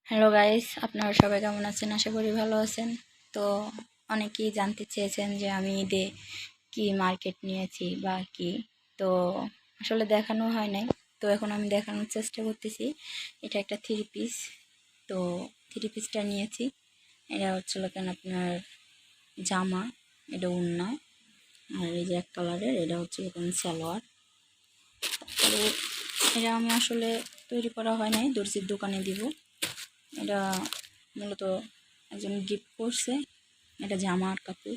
Hello guys, আপনারা সবাই কেমন আছেন? আশা করি ভালো আছেন। তো অনেকেই জানতে চেয়েছেন যে আমি ঈদে কি মার্কেট নিয়েছি বা কি। তো আসলে দেখানো হয় নাই, তো এখন আমি দেখানোর চেষ্টা করতেছি। এটা একটা থ্রি পিস। তো থ্রি পিসটা নিয়েছি। এটা হচ্ছিল কেন আপনার জামা, এটা ওড়না, আর এই যে এক কালারের এটা হচ্ছে কেন সালোয়ার। তারপরে এটা আমি আসলে তৈরি করা হয় নাই, দর্জির দোকানে দিব। এটা মূলত একজন গিফট করছে। এটা জামার কাপড়,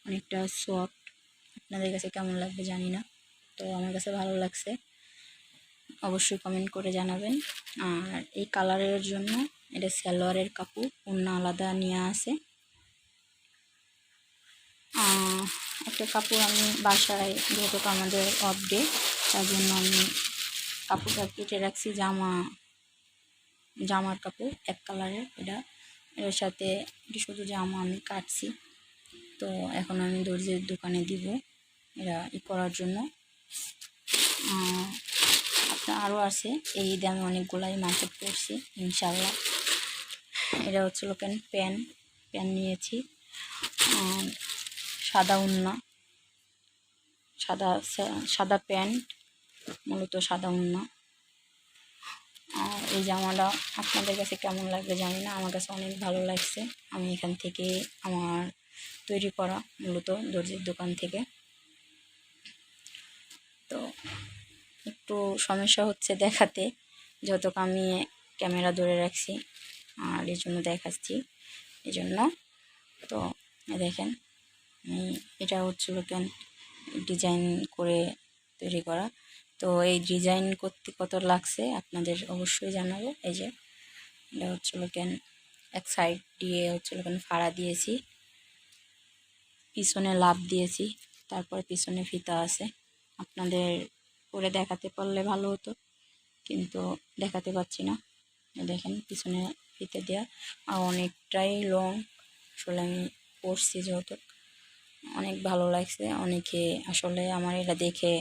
অনেকটা সফট। আপনাদের কাছে কেমন লাগবে জানি না, তো আমার কাছে ভালো লাগছে। অবশ্যই কমেন্ট করে জানাবেন। আর এই কালারের জন্য এটা সালোয়ারের কাপড়, অন্য আলাদা নিয়ে আসে। একটা কাপড় আমি বাসায়, যেহেতু আমাদের অফ ডে, তার জন্য আমি কাপড়টা কেটে রাখছি। জামার কাপড় এক কালারের, এর সাথে শুধু জামা আমি কাটছি। তো এখন আমি দর্জির দোকানে দিব এরা করার জন্য। আপনার আরও আছে, এই ঈদে আমি অনেকগুলাই মার্কেট করছি ইনশাল্লাহ। এটা হচ্ছে প্যান নিয়েছি, সাদা উন্না, সাদা প্যান্ট, মূলত সাদা উন্না। এই জামাটা আপনাদের কাছে কেমন লাগবে জানি না, আমার কাছে অনেক ভালো লাগছে। আমি এখান থেকে আমার তৈরি করা, মূলত দর্জির দোকান থেকে। তো একটু সমস্যা হচ্ছে দেখাতে, যত আমি ক্যামেরা ধরে রাখছি, আর এই জন্য দেখাচ্ছি এই জন্য। তো দেখেন, এটা হচ্ছিল কেন ডিজাইন করে তৈরি করা। তো এই ডিজাইন করতে কত লাগছে আপনাদের অবশ্যই জানাবো। এই যে এটা হচ্ছিল কেন এক সাইড দিয়ে হচ্ছিল কেন ফাড়া দিয়েছি, পিছনে লাভ দিয়েছি, তারপরে পিছনে ফিতা আছে। আপনাদের করে দেখাতে পারলে ভালো হতো, কিন্তু দেখাতে পাচ্ছি না। দেখেন পিছনে ফিতে দেওয়া, আর অনেকটাই লং। আসলে আমি পরছি যেহেতু, অনেক ভালো লাগছে। অনেকে আসলে আমার এটা দেখে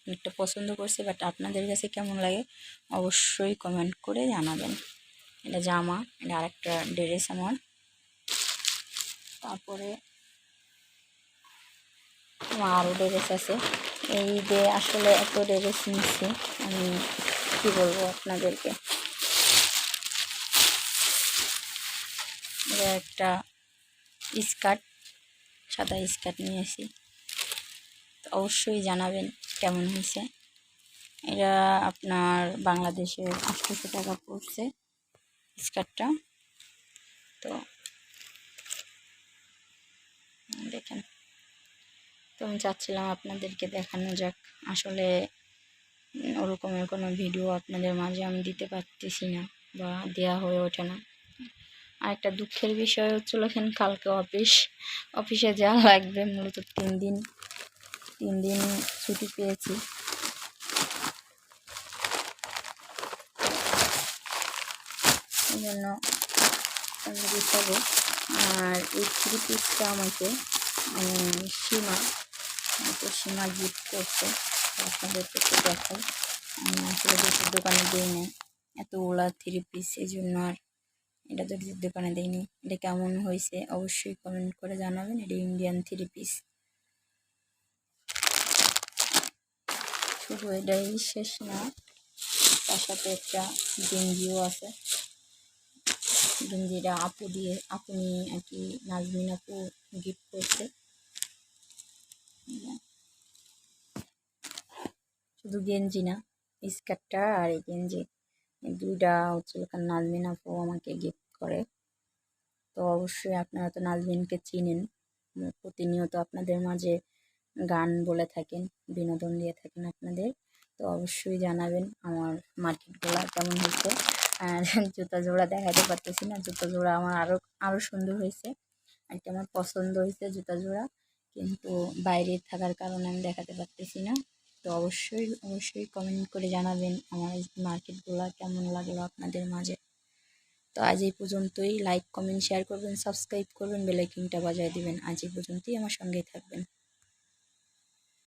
অনেকটা পছন্দ করছে, বাট আপনাদের কাছে কেমন লাগে অবশ্যই কমেন্ট করে জানাবেন। এটা জামা, এটা আরেকটা ড্রেস আমার। তারপরে আমার আরও ড্রেস আছে। এই ঈদে আসলে এত ড্রেস নিচ্ছি, আমি কী বলবো আপনাদেরকে। এটা একটা স্কার্ট, সাদা স্কার্ট নিয়েছি। তো অবশ্যই জানাবেন কেমন হয়েছে। এটা আপনার বাংলাদেশের 800 টাকা পড়ছে স্কার্টটা। তো দেখেন, তো আমি চাচ্ছিলাম আপনাদেরকে দেখানো যাক। আসলে ওরকমের কোনো ভিডিও আপনাদের মাঝে আমি দিতে পারতেছি না, বা দেওয়া হয়ে ওঠে না। আর একটা দুঃখের বিষয় হচ্ছিল এখানে, কালকে অফিসে যাওয়া লাগবে। মূলত 3 দিন ছুটি পেয়েছি। এই জন্য দিতে হবে। আর এই থ্রি পিসটা আমাকে সীমা গিফট করছে। আপনাদেরকে একটু দেখাই। আমি আসলে দেশের দোকানে দিই না এতগুলা থ্রি পিস, এই জন্য আর এটা দেশের দোকানে দিইনি। এটা কেমন হয়েছে অবশ্যই কমেন্ট করে জানাবেন। এটা ইন্ডিয়ান থ্রি পিস। শুধু এটাই শেষ না, তার সাথে একটা গেঞ্জিও আছে। গেঞ্জিটা আপনি আর কি নাজমিন আপু গিফট করছে। শুধু গেঞ্জি না, স্কার্টটা আর এই গেঞ্জি, এই দুইটা হচ্ছে নাজমিন আপু আমাকে গিফট করে। তো অবশ্যই আপনারা তো নাজমিনকে চিনেন, প্রতিনিয়ত আপনাদের মাঝে গান বলে থাকেন, বিনোদন দিয়ে থাকেন আপনাদের। তো অবশ্যই জানাবেন আমার মার্কেটগুলো কেমন হয়েছে। আর জুতা জোড়া দেখাতে পারতেছি না, জুতা জোড়া আমার আরও সুন্দর হয়েছে, আর কি আমার পছন্দ হয়েছে জুতা জোড়া, কিন্তু বাইরে থাকার কারণে আমি দেখাতে পারতেছি না। তো অবশ্যই কমেন্ট করে জানাবেন আমার এই মার্কেটগুলো কেমন লাগলো আপনাদের মাঝে। তো আজ এই পর্যন্তই। লাইক কমেন্ট শেয়ার করবেন, সাবস্ক্রাইব করবেন, বেল আইকনটা বাজিয়ে দিবেন। আজ এই পর্যন্তই, আমার সঙ্গেই থাকবেন।